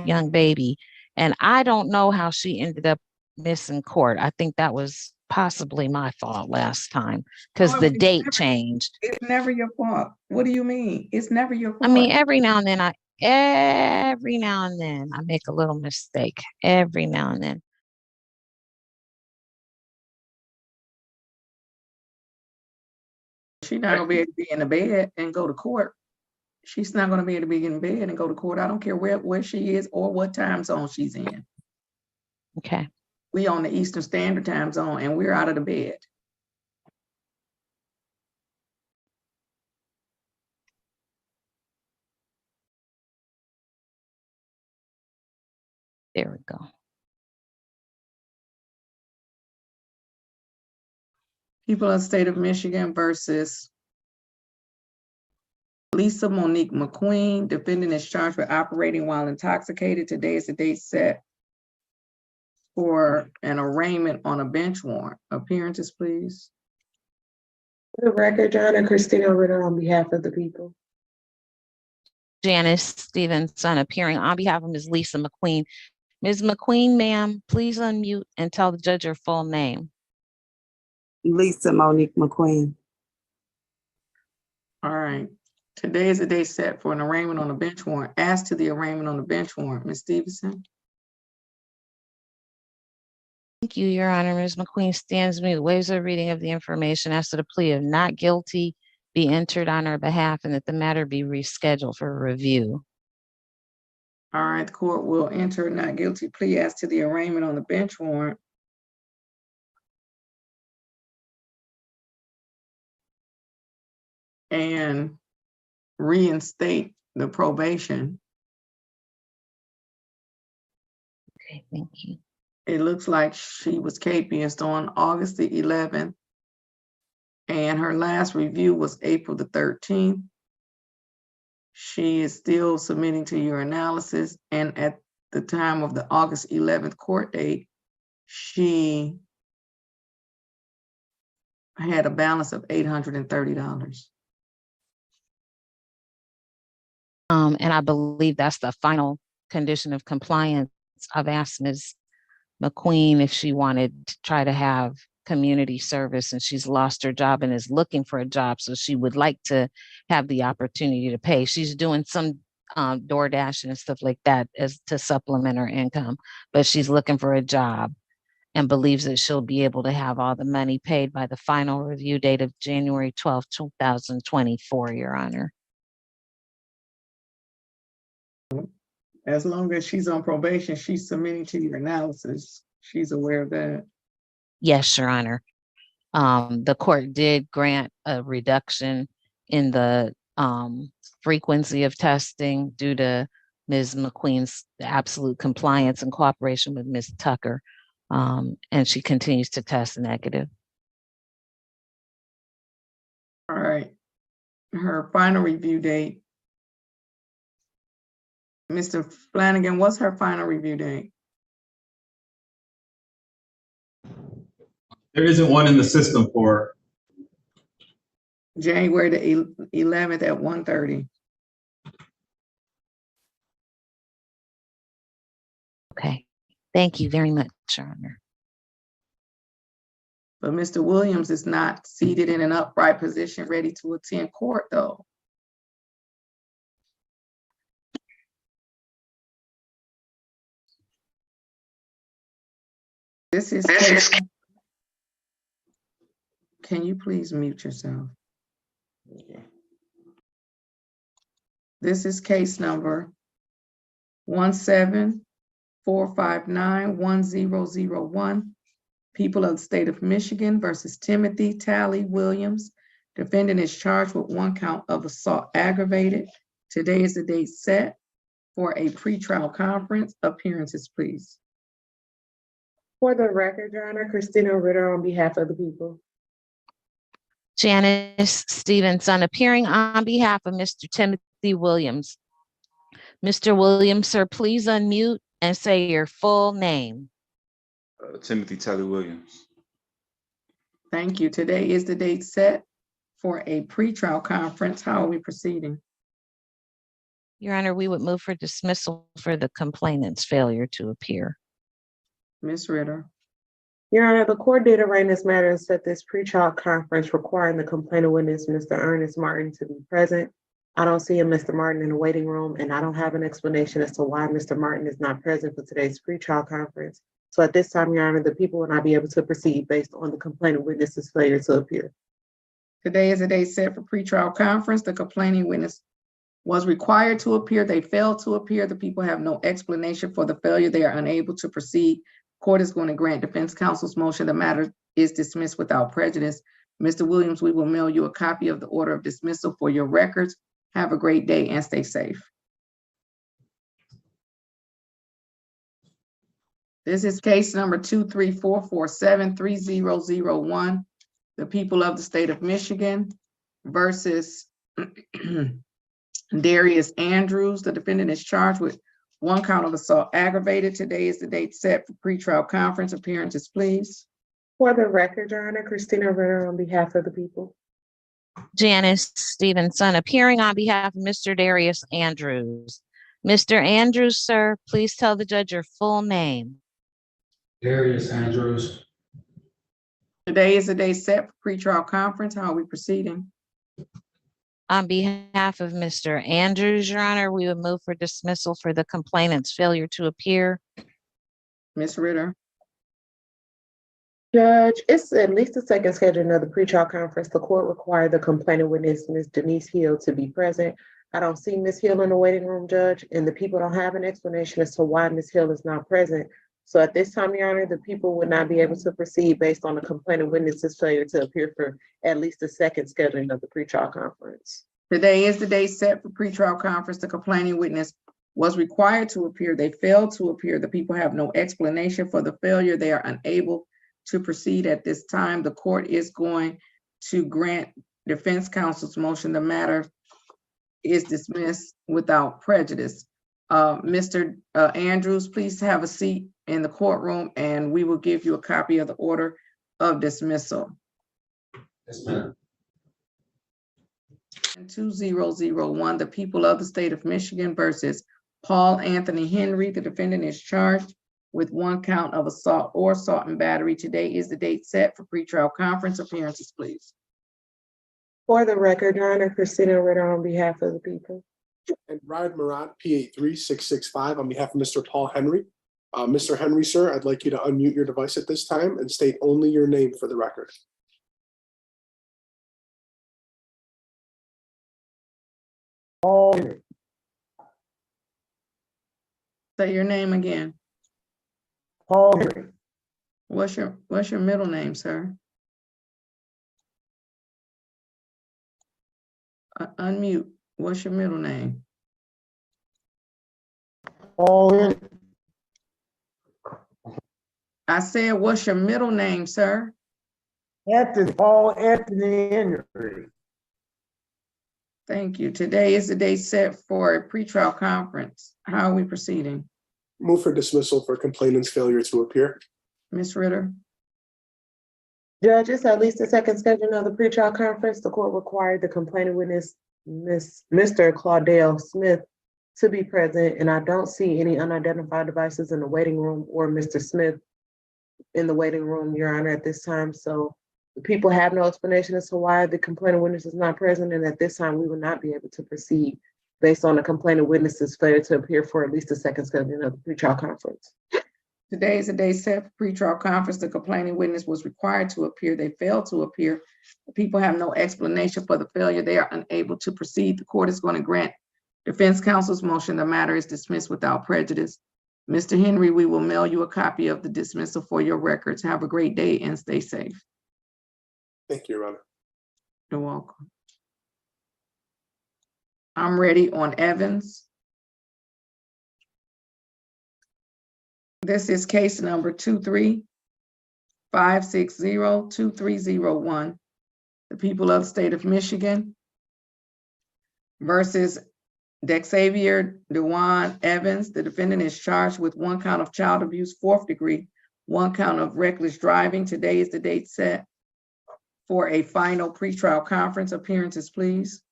young baby. And I don't know how she ended up missing court. I think that was possibly my fault last time because the date changed. It's never your fault. What do you mean? It's never your fault. I mean, every now and then I make a little mistake. Every now and then. She's not gonna be able to be in the bed and go to court. She's not gonna be able to be in bed and go to court. I don't care where she is or what time zone she's in. Okay. We on the Eastern Standard Time zone and we're out of the bed. There we go. People of the state of Michigan versus Lisa Monique McQueen. Defendant is charged with operating while intoxicated. Today is the date set for an arraignment on a bench warrant. Appearances, please. For the record, Your Honor, Christina Ritter on behalf of the people. Janice Stevenson appearing on behalf of Ms. Lisa McQueen. Ms. McQueen, ma'am, please unmute and tell the judge your full name. Lisa Monique McQueen. All right. Today is the date set for an arraignment on a bench warrant. As to the arraignment on the bench warrant, Ms. Stevenson. Thank you, Your Honor. Ms. McQueen stands mute, waives a reading of the information as to the plea of not guilty be entered on her behalf and that the matter be rescheduled for review. All right, the court will enter not guilty plea as to the arraignment on the bench warrant. And reinstate the probation. Okay, thank you. It looks like she was capiened on August the 11th. And her last review was April the 13th. She is still submitting to your analysis. And at the time of the August 11th court date, she had a balance of $830. And I believe that's the final condition of compliance. I've asked Ms. McQueen if she wanted to try to have community service, and she's lost her job and is looking for a job. So she would like to have the opportunity to pay. She's doing some DoorDash and stuff like that as to supplement her income, but she's looking for a job and believes that she'll be able to have all the money paid by the final review date of January 12th, 2024, Your Honor. As long as she's on probation, she's submitting to your analysis. She's aware of that. Yes, Your Honor. The court did grant a reduction in the frequency of testing due to Ms. McQueen's absolute compliance and cooperation with Ms. Tucker. And she continues to test negative. All right. Her final review date. Mr. Flanagan, what's her final review date? There isn't one in the system for January the 11th at 1:30. Okay. Thank you very much, Your Honor. But Mr. Williams is not seated in an upright position ready to attend court, though. This is case. Can you please mute yourself? This is case number 174591001. People of the state of Michigan versus Timothy Tally Williams. Defendant is charged with 1 count of assault aggravated. Today is the date set for a pretrial conference. Appearances, please. For the record, Your Honor, Christina Ritter on behalf of the people. Janice Stevenson appearing on behalf of Mr. Timothy Williams. Mr. Williams, sir, please unmute and say your full name. Timothy Tally Williams. Thank you. Today is the date set for a pretrial conference. How are we proceeding? Your Honor, we would move for dismissal for the complainant's failure to appear. Ms. Ritter. Your Honor, the court did arraign this matter and set this pretrial conference requiring the complainant witness, Mr. Ernest Martin, to be present. I don't see a Mr. Martin in the waiting room, and I don't have an explanation as to why Mr. Martin is not present for today's pretrial conference. So at this time, Your Honor, the people will not be able to proceed based on the complainant witness's failure to appear. Today is the day set for pretrial conference. The complaining witness was required to appear. They failed to appear. The people have no explanation for the failure. They are unable to proceed. Court is going to grant defense counsel's motion. The matter is dismissed without prejudice. Mr. Williams, we will mail you a copy of the order of dismissal for your records. Have a great day and stay safe. This is case number 234473001. The people of the state of Michigan versus Darius Andrews. The defendant is charged with 1 count of assault aggravated. Today is the date set for pretrial conference. Appearances, please. For the record, Your Honor, Christina Ritter on behalf of the people. Janice Stevenson, appearing on behalf of Mr. Darius Andrews. Mr. Andrews, sir, please tell the judge your full name. Darius Andrews. Today is the day set for pretrial conference. How are we proceeding? On behalf of Mr. Andrews, Your Honor, we would move for dismissal for the complainant's failure to appear. Ms. Ritter. Judge, it's at least the second scheduling of the pretrial conference. The court required the complainant witness, Ms. Denise Hill, to be present. I don't see Ms. Hill in the waiting room, Judge, and the people don't have an explanation as to why Ms. Hill is not present. So at this time, Your Honor, the people would not be able to proceed based on the complainant witness's failure to appear for at least the second scheduling of the pretrial conference. Today is the day set for pretrial conference. The complaining witness was required to appear. They failed to appear. The people have no explanation for the failure. They are unable to proceed at this time. The court is going to grant defense counsel's motion. The matter is dismissed without prejudice. Mr. Andrews, please have a seat in the courtroom and we will give you a copy of the order of dismissal. Yes, ma'am. 2001, the people of the state of Michigan versus Paul Anthony Henry. The defendant is charged with 1 count of assault or assault and battery. Today is the date set for pretrial conference. Appearances, please. For the record, Your Honor, Christina Ritter on behalf of the people. And Ryan Murat, P83665, on behalf of Mr. Paul Henry. Mr. Henry, sir, I'd like you to unmute your device at this time and state only your name for the record. Paul Henry. Say your name again. Paul Henry. What's your middle name, sir? Unmute. What's your middle name? Paul Henry. I said, what's your middle name, sir? Anthony, Paul Anthony Henry. Thank you. Today is the day set for a pretrial conference. How are we proceeding? Move for dismissal for complainant's failure to appear. Ms. Ritter. Judge, it's at least the second scheduling of the pretrial conference. The court required the complainant witness, Mr. Claudel Smith, to be present, and I don't see any unidentified devices in the waiting room or Mr. Smith in the waiting room, Your Honor, at this time. So the people have no explanation as to why the complainant witness is not present, and at this time, we will not be able to proceed based on the complainant witness's failure to appear for at least the second scheduling of the pretrial conference. Today is the day set for pretrial conference. The complaining witness was required to appear. They failed to appear. The people have no explanation for the failure. They are unable to proceed. The court is going to grant defense counsel's motion. The matter is dismissed without prejudice. Mr. Henry, we will mail you a copy of the dismissal for your records. Have a great day and stay safe. Thank you, Your Honor. You're welcome. I'm ready on Evans. This is case number 235602301. The people of the state of Michigan versus Dexavier Dewan Evans. The defendant is charged with 1 count of child abuse, 4th degree, 1 count of reckless driving. Today is the date set for a final pretrial conference. Appearances, please.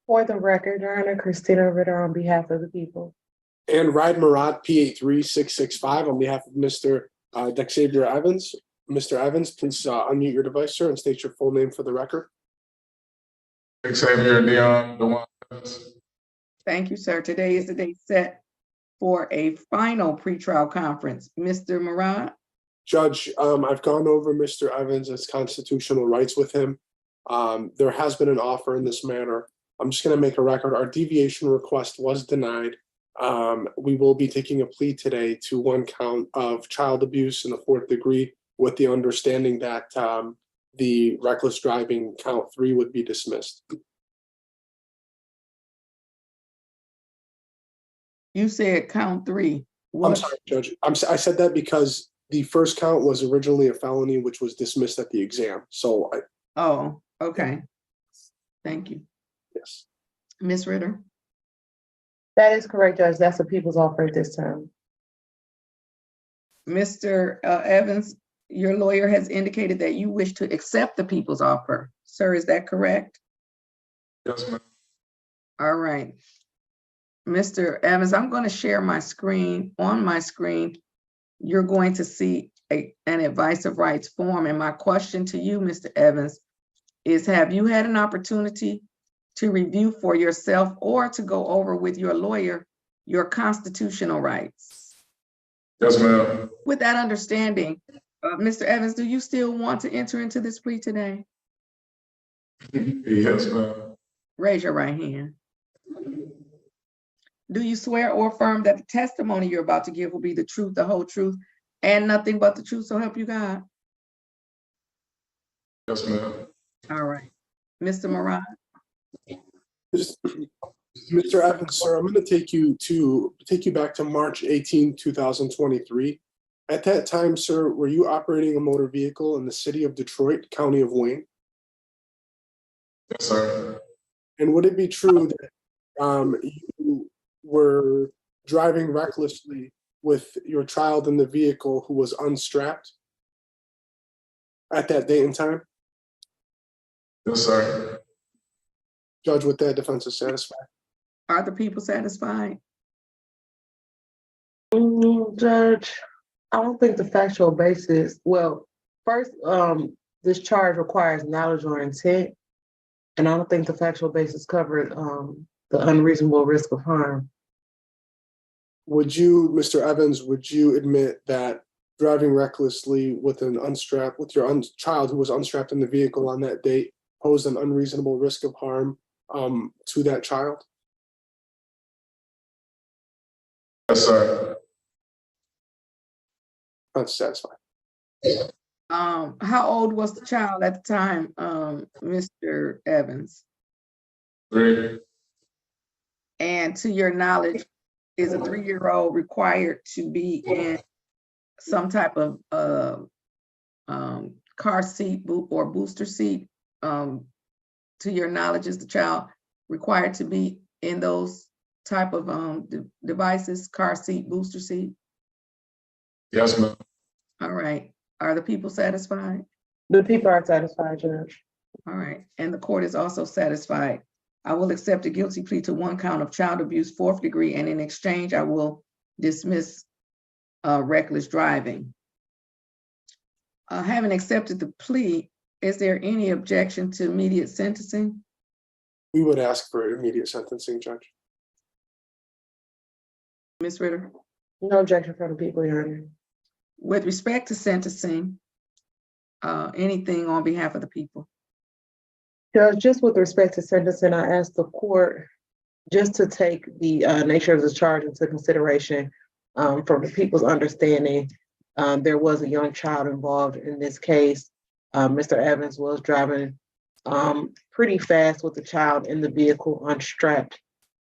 For the record, Your Honor, Christina Ritter on behalf of the people. And Ride Marat, P83665, on behalf of Mr. Dexavier Evans. Mr. Evans, please unmute your device, sir, and state your full name for the record. Xavier Leon, DeWan Evans. Thank you, sir. Today is the date set for a final pretrial conference. Mr. Murat? Judge, I've gone over Mr. Evans' constitutional rights with him. There has been an offer in this matter. I'm just going to make a record. Our deviation request was denied. We will be taking a plea today to 1 count of child abuse in the 4th degree, with the understanding that the reckless driving count 3 would be dismissed. You said count 3. I'm What? sorry, Judge. I said that because the first count was originally a felony, which was dismissed at the exam. So, Oh, okay. Thank you. yes. Ms. Ritter? That is correct, Judge. That's the people's offer at this time. Mr. Evans, your lawyer has indicated that you wish to accept the people's offer. Sir, is that correct? Yes, ma'am. All right. Mr. Evans, I'm going to share my screen. On my screen, you're going to see an advice of rights form. And my question to you, Mr. Evans, is have you had an opportunity to review for yourself or to go over with your lawyer your constitutional rights? Yes, ma'am. With that understanding, Mr. Evans, do you still want to enter into this plea today? Yes, ma'am. Raise your right hand. Do you swear or affirm that the testimony you're about to give will be the truth, the whole truth, and nothing but the truth, so help you God? Yes, ma'am. All right. Mr. Moran? Mr. Evans, sir, I'm going to take you back to March 18, 2023. At that time, sir, were you operating a motor vehicle in the city of Detroit, county of Wayne? Yes, sir. And would it be true that you were driving recklessly with your child in the vehicle who was unstrapped at that date and time? Yes, sir. Judge, with that, defense is satisfied. Are the people satisfied? Judge, I don't think the factual basis, well, first, this charge requires knowledge or intent. And I don't think the factual basis covered the unreasonable risk of harm. Would you, Mr. Evans, would you admit that driving recklessly with your child who was unstrapped in the vehicle on that date posed an unreasonable risk of harm to that child? Yes, sir. That's satisfied. How old was the child at the time, Mr. Evans? 3. And to your knowledge, is a 3-year-old required to be in some type of car seat or booster seat? To your knowledge, is the child required to be in those type of devices, car seat, booster seat? Yes, ma'am. All right. Are the people satisfied? The people are satisfied, Judge. All right. And the court is also satisfied. I will accept a guilty plea to 1 count of child abuse, 4th degree, and in exchange, I will dismiss reckless driving. Having accepted the plea, is there any objection to immediate sentencing? We would ask for immediate sentencing, Judge. Ms. Ritter? No objection from the people, Your Honor. With respect to sentencing, anything on behalf of the people? Judge, just with respect to sentencing, I asked the court just to take the nature of the charge into consideration. From the people's understanding, there was a young child involved in this case. Mr. Evans was driving pretty fast with the child in the vehicle unstrapped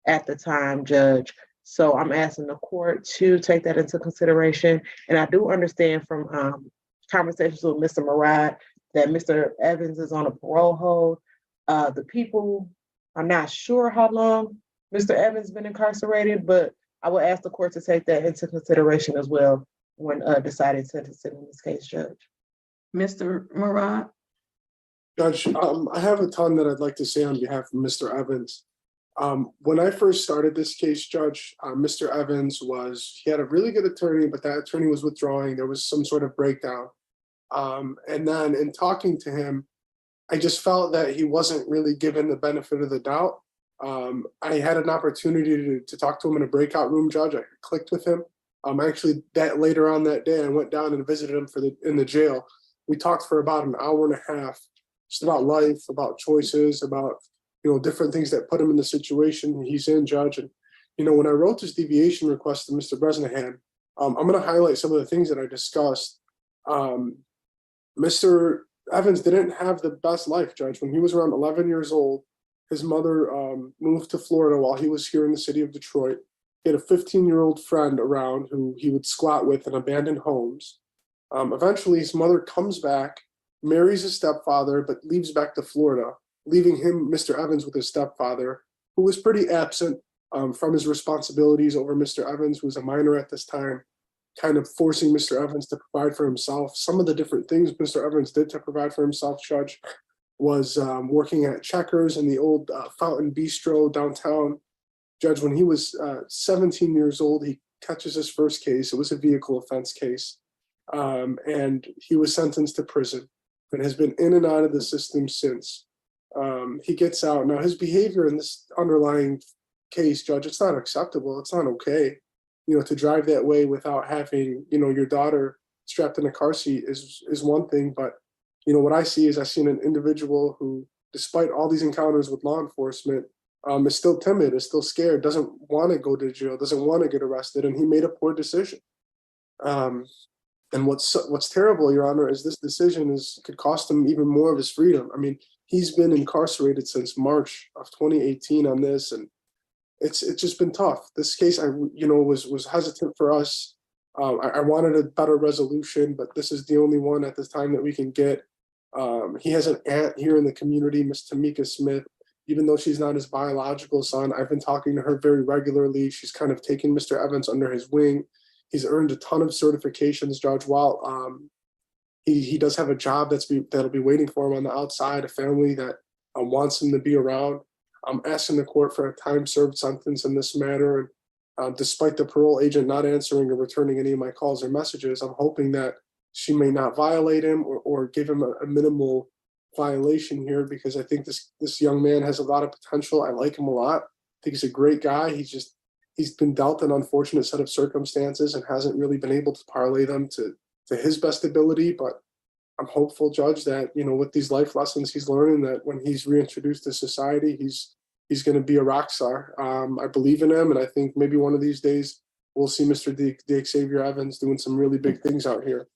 at the time, Judge. So I'm asking the court to take that into consideration. And I do understand from conversations with Mr. Murad that Mr. Evans is on a parole hold. The people are not sure how long Mr. Evans has been incarcerated, but I will ask the court to take that into consideration as well when deciding sentencing in this case, Judge. Mr. Murad? Judge, I have a ton that I'd like to say on behalf of Mr. Evans. When I first started this case, Judge, Mr. Evans he had a really good attorney, but that attorney was withdrawing. There was some sort of breakdown. And then in talking to him, I just felt that he wasn't really given the benefit of the doubt. I had an opportunity to talk to him in a breakout room, Judge. I clicked with him. Actually, that later on that day, I went down and visited him in the jail. We talked for about an hour and a half, just about life, about choices, about different things that put him in the situation he's in, Judge. And when I wrote this deviation request to Mr. Bresnahan, I'm going to highlight some of the things that I discussed. Mr. Evans didn't have the best life, Judge. When he was around 11 years old, his mother moved to Florida while he was here in the city of Detroit. He had a 15-year-old friend around who he would squat with in abandoned homes. Eventually, his mother comes back, marries his stepfather, but leaves back to Florida, leaving him, Mr. Evans, with his stepfather, who was pretty absent from his responsibilities over Mr. Evans, who was a minor at this time, kind of forcing Mr. Evans to provide for himself. Some of the different things Mr. Evans did to provide for himself, Judge, was working at Checkers in the old Fountain Bistro downtown. Judge, when he was 17 years old, he catches his first case. It was a vehicle offense case. And he was sentenced to prison and has been in and out of the system since. He gets out. Now, his behavior in this underlying case, Judge, it's not acceptable. It's not okay. To drive that way without having, your daughter strapped in a car seat is one thing. But, what I see is an individual who, despite all these encounters with law enforcement, is still timid, is still scared, doesn't want to go to jail, doesn't want to get arrested, and he made a poor decision. And what's terrible, Your Honor, is this decision could cost him even more of his freedom. I mean, he's been incarcerated since March of 2018 on this, and it's just been tough. This case, was hesitant for us. I wanted a better resolution, but this is the only one at this time that we can get. He has an aunt here in the community, Miss Tamika Smith. Even though she's not his biological son, I've been talking to her very regularly. She's kind of taken Mr. Evans under his wing. He's earned a ton of certifications, Judge. While he does have a job that'll be waiting for him on the outside, a family that wants him to be around. I'm asking the court for a time-served sentence in this matter. And despite the parole agent not answering or returning any of my calls or messages, I'm hoping that she may not violate him or give him a minimal violation here, because I think this young man has a lot of potential. I like him a lot. I think he's a great guy. He's been dealt an unfortunate set of circumstances and hasn't really been able to parlay them to his best ability. But I'm hopeful, Judge, that with these life lessons he's learning, that when he's reintroduced to society, he's going to be a rock star. I believe in him, and I think maybe one of these days we'll see Mr. Xavier Evans doing some really big things out here.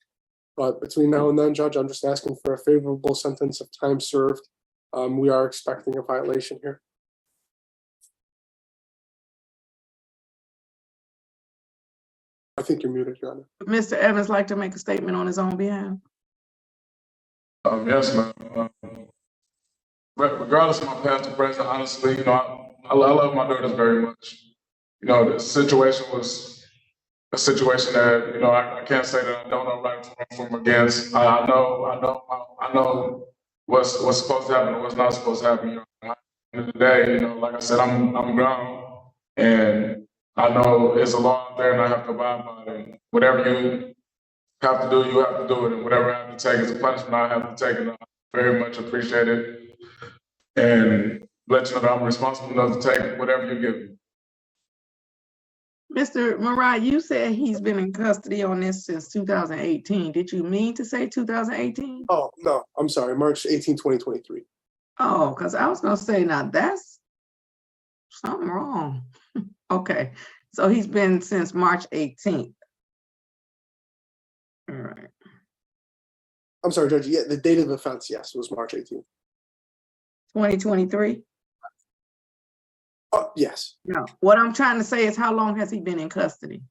But between now and then, Judge, I'm just asking for a favorable sentence of time served. We are expecting a violation here. I think you're muted, Your Honor. Would Mr. Evans like to make a statement on his own behalf? Yes, ma'am. Regardless of my past or present, honestly, I love my daughters very much. The situation was a situation that, I can't say that I don't know right from against. I know what's supposed to happen and what's not supposed to happen. At the end of the day, like I said, I'm grown, and I know it's a law out there, and I have to abide by it. And whatever you have to do, you have to do it, and whatever I have to take is a punishment, I have to take it. I very much appreciate it, and let you know that I'm responsible enough to take whatever you give me. Mr. Mariah, you said he's been in custody on this since 2018. Did you mean to say 2018? Oh, no, I'm sorry, March 18, 2023. Oh, because I was going to say, now that's something wrong. Okay, so he's been since March 18th. All right. I'm sorry, Judge. Yeah, the date of the offense, yes, was March 18th. 2023? Oh, yes. No, what I'm trying to say is, how long has he been in custody? I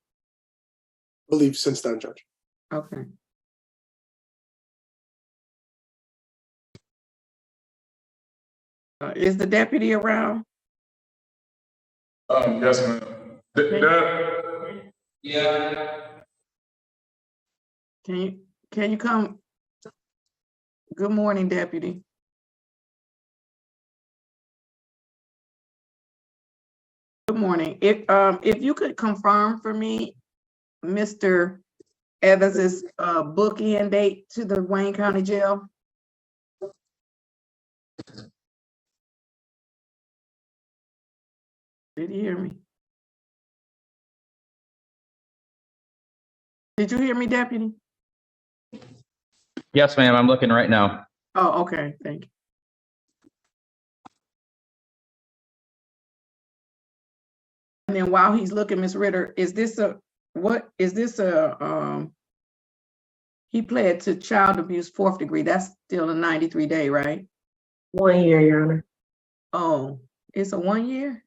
believe since then, Judge. Okay. Is the deputy around? Yes, ma'am. Yeah. Can you come? Good morning, deputy. Good morning. If you could confirm for me, Mr. Evans's book-in date to the Wayne County Jail. Did you hear me? Did you hear me, Deputy? Yes, ma'am. I'm looking right now. Oh, okay. Thank you. And then while he's looking, Ms. Ritter, is this a he pled to child abuse 4th degree. That's still a 93-day, right? 1 year, Your Honor. Oh, it's a 1 year?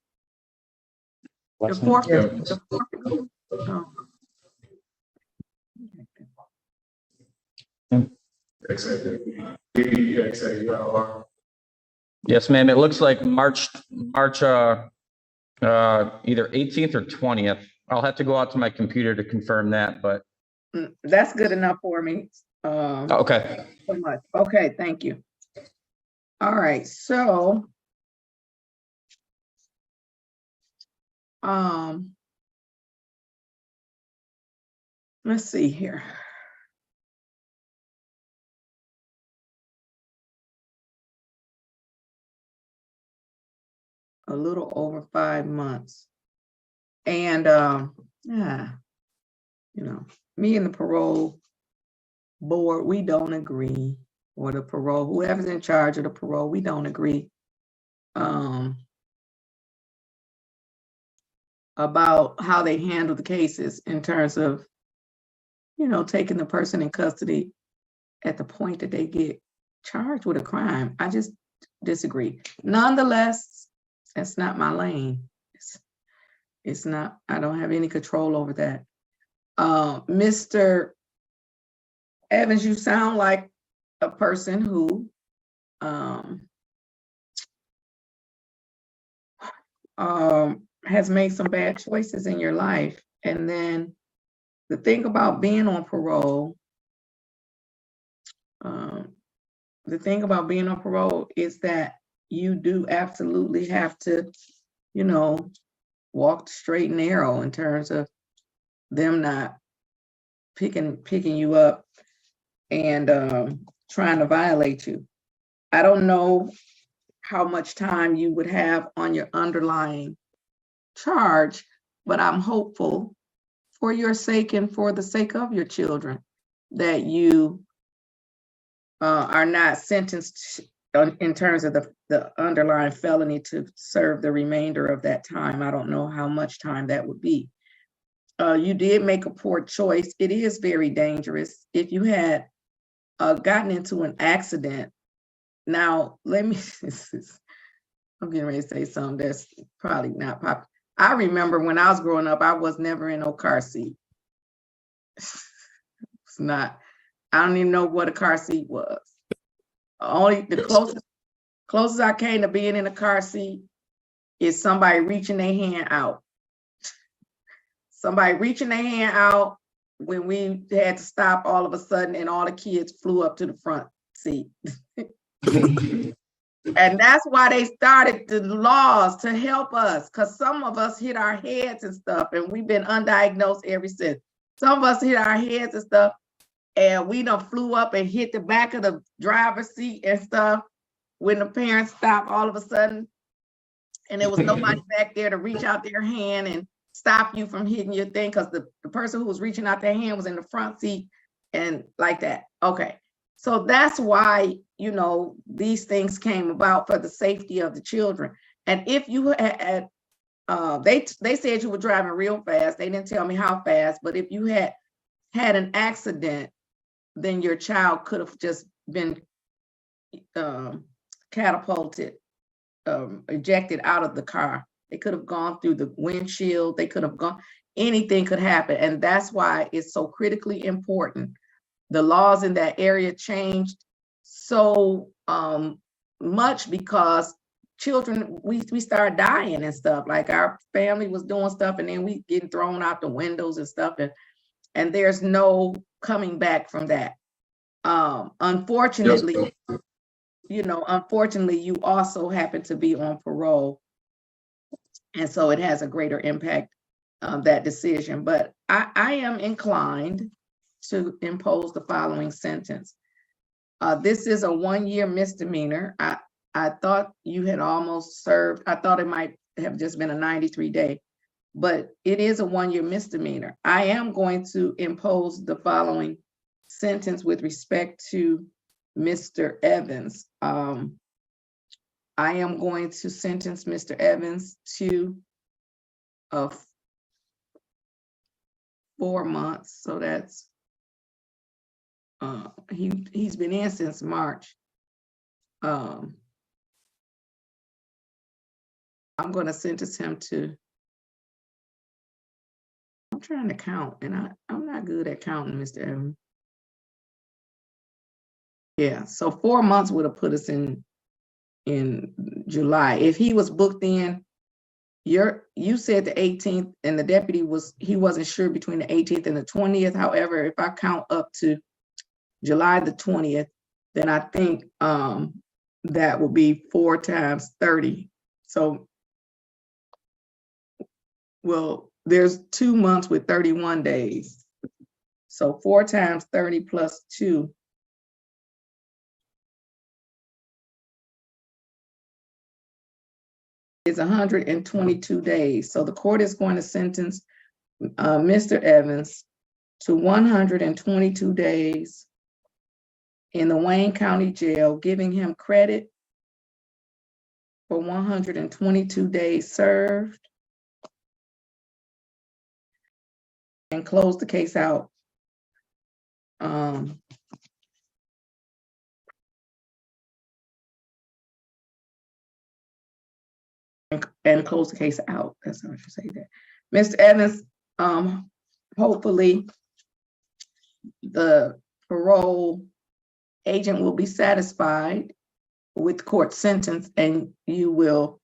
The What's fourth, that? the fourth degree? Oh. Yes, ma'am. It looks like March either 18th or 20th. I'll have to go out to my computer to confirm that, but That's good enough for me. okay. So much. Okay, thank you. All right, so let's see here. A little over 5 months. And you know, me and the parole board, we don't agree, or the parole, whoever's in charge of the parole, we don't agree about how they handle the cases in terms of, you know, taking the person in custody at the point that they get charged with a crime. I just disagree. Nonetheless, that's not my lane. It's not, I don't have any control over that. Mr. Evans, you sound like a person who has made some bad choices in your life. And then the thing about being on parole, is that you do absolutely have to, you know, walk the straight and narrow in terms of them not picking you up and trying to violate you. I don't know how much time you would have on your underlying charge, but I'm hopeful for your sake and for the sake of your children that you are not sentenced in terms of the underlying felony to serve the remainder of that time. I don't know how much time that would be. You did make a poor choice. It is very dangerous. If you had gotten into an accident, now let me, I'm getting ready to say something that's probably not popular. I remember when I was growing up, I was never in no car seat. It's not, I don't even know what a car seat was. Only the closest I came to being in a car seat is somebody reaching their hand out. Somebody reaching their hand out when we had to stop all of a sudden and all the kids flew up to the front seat. And that's why they started the laws to help us, because some of us hit our heads and stuff, and we've been undiagnosed ever since. Some of us hit our heads and stuff, and we done flew up and hit the back of the driver's seat and stuff when the parents stopped all of a sudden, and there was nobody back there to reach out their hand and stop you from hitting your thing, because the person who was reaching out their hand was in the front seat and like that. Okay. So that's why, you know, these things came about, for the safety of the children. And if you had, they said you were driving real fast. They didn't tell me how fast, but if you had an accident, then your child could have just been catapulted, ejected out of the car. They could have gone through the windshield. They could have gone, anything could happen. And that's why it's so critically important. The laws in that area changed so much because children, we started dying and stuff. Like our family was doing stuff and then we getting thrown out the windows and stuff. And there's no coming back from that. Unfortunately, you know, unfortunately, you also happen to be on parole. And so it has a greater impact, that decision. But I am inclined to impose the following sentence. This is a 1-year misdemeanor. I thought you had almost served, I thought it might have just been a 93-day, but it is a 1-year misdemeanor. I am going to impose the following sentence with respect to Mr. Evans. I am going to sentence Mr. Evans to 4 months. So that's, he's been in since March. I'm going to sentence him to, I'm trying to count, and I'm not good at counting, Mr. Evans. Yeah, so 4 months would have put us in July. If he was booked in, you said the 18th, and the deputy he wasn't sure between the 18th and the 20th. However, if I count up to July the 20th, then I think that will be 4 times 30. So, well, there's 2 months with 31 days. So 4 times 30 plus 2. Is 122 days. So the court is going to sentence Mr. Evans to 122 days in the Wayne County Jail, giving him credit for 122 days served, and close the case out. And close the case out. That's how I should say that. Mr. Evans, hopefully the parole agent will be satisfied with the court sentence, and they will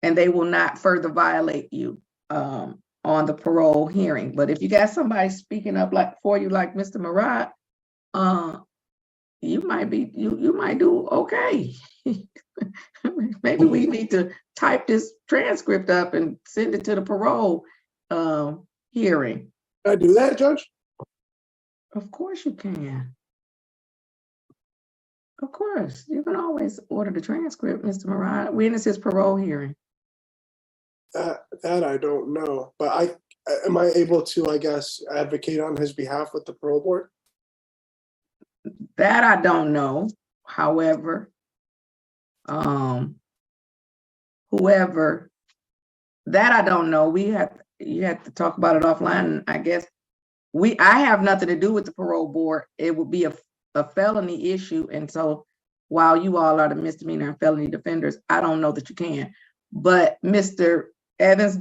not further violate you on the parole hearing. But if you got somebody speaking up for you, like Mr. Murat, you might do okay. Maybe we need to type this transcript up and send it to the parole hearing. Can I do that, Judge? Of course you can. Of course, you can always order the transcript, Mr. Murat. When is his parole hearing? That I don't know, but am I able to, I guess, advocate on his behalf with the parole board? That I don't know. However, that I don't know. You have to talk about it offline. I guess I have nothing to do with the parole board. It would be a felony issue, and so while you all are the misdemeanor and felony defenders, I don't know that you can. But Mr. Evans,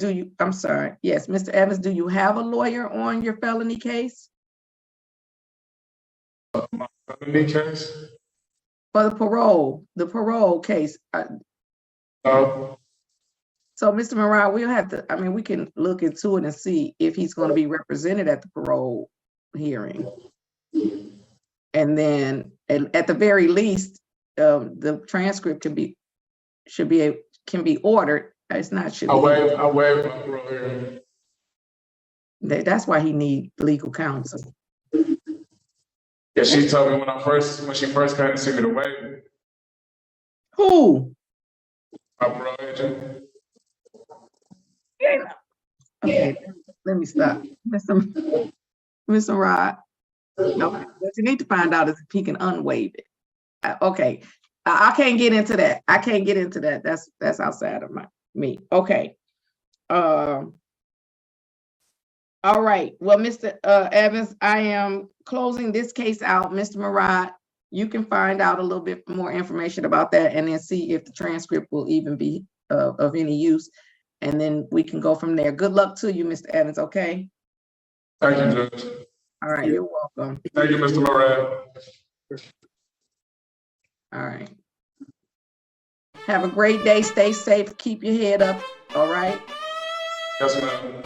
yes, Mr. Evans, do you have a lawyer on your felony case? My felony case? For the parole case. No. So, Mr. Murat, we'll have to, we can look into it and see if he's going to be represented at the parole hearing. And then at the very least, the transcript can be ordered. It's not should be. I waive my parole hearing. That's why he needs legal counsel. Yeah, she told me when she first came to see me to waive. Who? My parole agent. Yeah. Okay, let me stop. Mr. Rod. No, what you need to find out is if he can unwaive it. Okay, I can't get into that. That's outside of me. Okay. All right. Well, Mr. Evans, I am closing this case out. Mr. Murat, you can find out a little bit more information about that and then see if the transcript will even be of any use. And then we can go from there. Good luck to you, Mr. Evans, okay? Thank you, Judge. All right, you're welcome. Thank you, Mr. Murat. All right. Have a great day. Stay safe. Keep your head up. All right. Yes, ma'am.